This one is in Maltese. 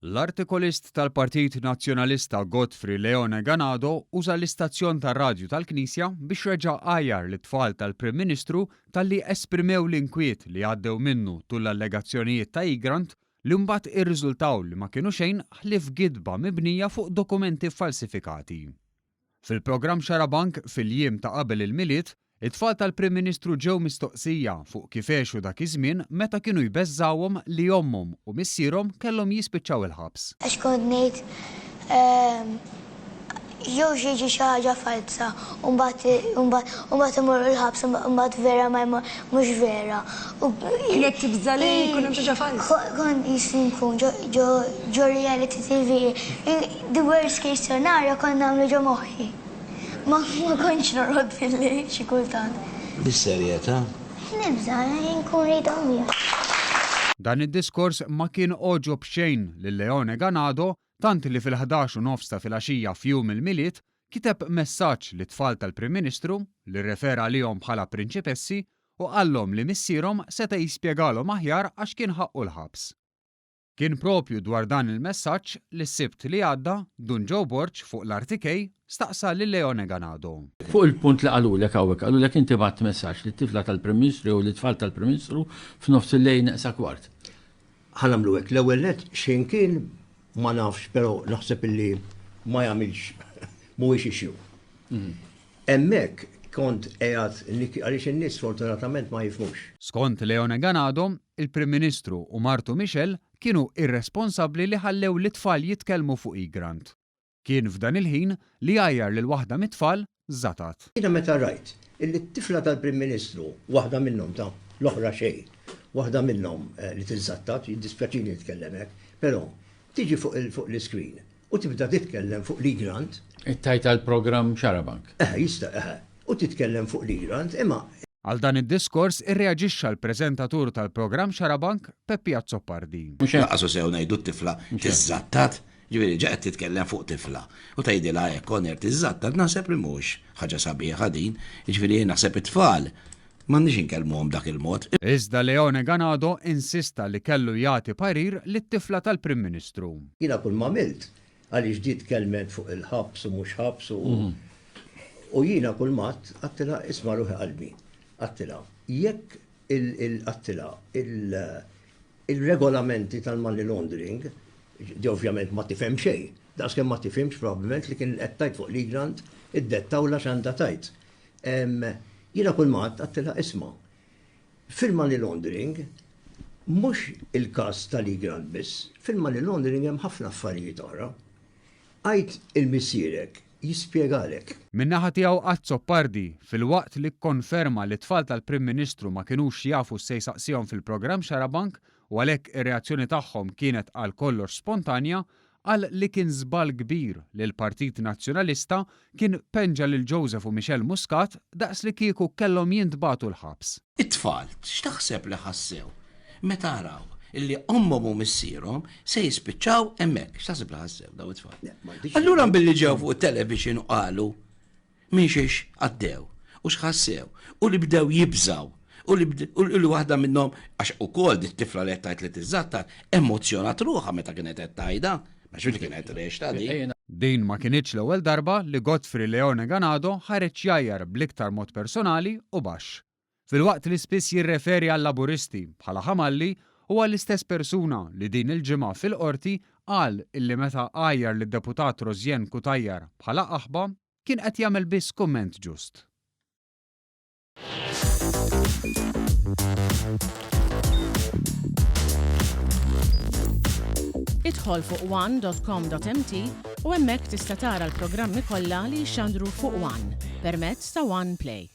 L-artikolist tal-Partit Nazzjonalista Godfrey Leone Ganado uża l-istazzjon tar-radju tal-Knisja biex reġa' għajjar l-tfal tal-Prim Ministru talli esprimew l-inkwiet li għaddew minnu tul l-allegazzjonijiet ta' Igrant li mbagħad irriżultaw li ma kienu xejn ħlief gidba mibnija fuq dokumenti falsifikati. Fil-programm Xarabank fil-jiem ta' qabel il-miliet, it-tfal tal-Prim Ministru ġew mistoqsija fuq kif għexu dak iż-żmien meta kienu jbeżżawhom li ommhom u missierhom kellhom jispiċċaw il-ħabs. Għax kont ngħid jew xi ħaġa falsa u mbagħad imorru l-ħabs u mbagħad vera ma mhux vera. Kienet tibża li jkun hemm xi ħaġa falsa? Kont jisni nkun ġo reality TV. The worst case scenario kont nagħmlu ġo moħħi. Ma kontx norħod fil-li xi kultant. Bis-serjetà? Nibża, nkun rejtom jien. Dan id-diskors ma kien oġob xejn lil Leone Ganado tant li fil-11:09 fil-għaxija f'jum il-miliet kiteb messaġġ li tfal tal-Prim Ministru li rrefera lihom bħala prinċipessi u qallhom li missierhom seta' jispjegalhom aħjar għax kien ħaqqu l-ħabs. Kien propju dwar dan il-messaġġ li s-sibt li għadda Dun Joe Borg fuq l-RTK staqsa lil Leone Ganado. Fuq il-punt li qalulek hawnhekk, qalulek inti bagħat messaġġ li t-tifla tal-Prim Ministru u li tfal tal-Prim Ministru f'nofs il-lejl neqsa kwart. Ħanamlu hekk l-ewwel nett xejn kien ma nafx, però naħseb illi ma jagħmilx mhuwiex issue. Hemmhekk kont qiegħed għaliex in-nies fortunatament ma jifhmux. Skont Leone Ganado, il-Prim Ministru u Martu Michel kienu irresponsabbli li ħallew l-tfal jitkellmu fuq Igrant. Kien f'dan il-ħin li għajjar lil waħda mit-tfal żatat. Jiena meta rajt illi t-tifla tal-Prim Ministru, waħda minnhom ta' l-oħra xejn, waħda minnhom li tiżattat, jiddispjaċini nitkellem hekk, però tiġi fuq l-iskrin u tibda titkellem fuq l-Igrant. It-tajt tal-programm Xarabank. U titkellem fuq l-Igrant, imma. Għal dan id-diskors irreaġixxa l-preżentatur tal-programm Xarabank Peppi Azzopardi. Laqasu sew ngħidu t-tifla tiżattat, ġifieri ġaqgħed titkellem fuq tifla. U tgħidilha hekk Conner tiżattat naħseb li mhux ħaġa sabiħa din, jiġifieri naħseb it-tfal m'għandniex inkellmuhom dak il-mod. Iżda Leone Ganado insista li kellu jagħti parir lit-tifla tal-Prim Ministru. Jiena kull ma milt għaliex ġiet kelmet fuq il-ħabs u mhux ħabs u jiena kull mat għattila isma' ruħi qalbi. Għattila, jekk il-regolamenti tal-money laundering, di ovvjament ma tifhem xejn, daqskemm ma tifhimx probabbilment li kien qed tajt fuq l-Igrant id-dettawla x'għandha tajt. Jiena kull mat għattila isma' fil-money laundering mhux il-każ tal-Igrant biss, fil-money laundering hemm ħafna affarijiet oħra. Għajt il-missierek jispjegalek. Min-naħa tiegħu Azzopardi fil-waqt li kkonferma li t-tfal tal-Prim Ministru ma kinux jafu se jsaqsihom fil-programm Xarabank u għalhekk ir-reazzjoni tagħhom kienet għal kollox spontanja qal li kien żball kbir li l-Partit Nazzjonalista kien penġa lil Joseph u Michel Muscat daqs li kieku kellhom jintbagħtu l-ħabs. It-tfal x'taħseb li ħassew meta araw illi ommhom u missierhom se jispiċċaw hemmhekk. X'taħseb li ħassew daw it-tfal? Allura billi ġew fuq it-television u qalu mhix għaddew u x'ħassew u li bdew jibżaw u li waħda minnhom għax ukoll dit-tifla li qed tgħid li tiżattat emozzjonat ruħha meta kienet qed tgħidha. Għax kienet rexta din. Din ma kienitx l-ewwel darba li Godfrey Leone Ganado ħareġ jgħajjar bl-iktar mod personali u baxx. Filwaqt li spiss jirreferi għall-laburisti bħala ħamalli u għall-istess persuna li din il-ġimgħa fil-qorti qal illi meta għajjar lid-deputat Rozjen Kutajjar bħala aħba kien qed jagħmel biss kumment ġust. Idħol fuq one.com.mt u hemmhekk tista' tara l-programmi kollha li jxandru fuq One permezz ta' One Play.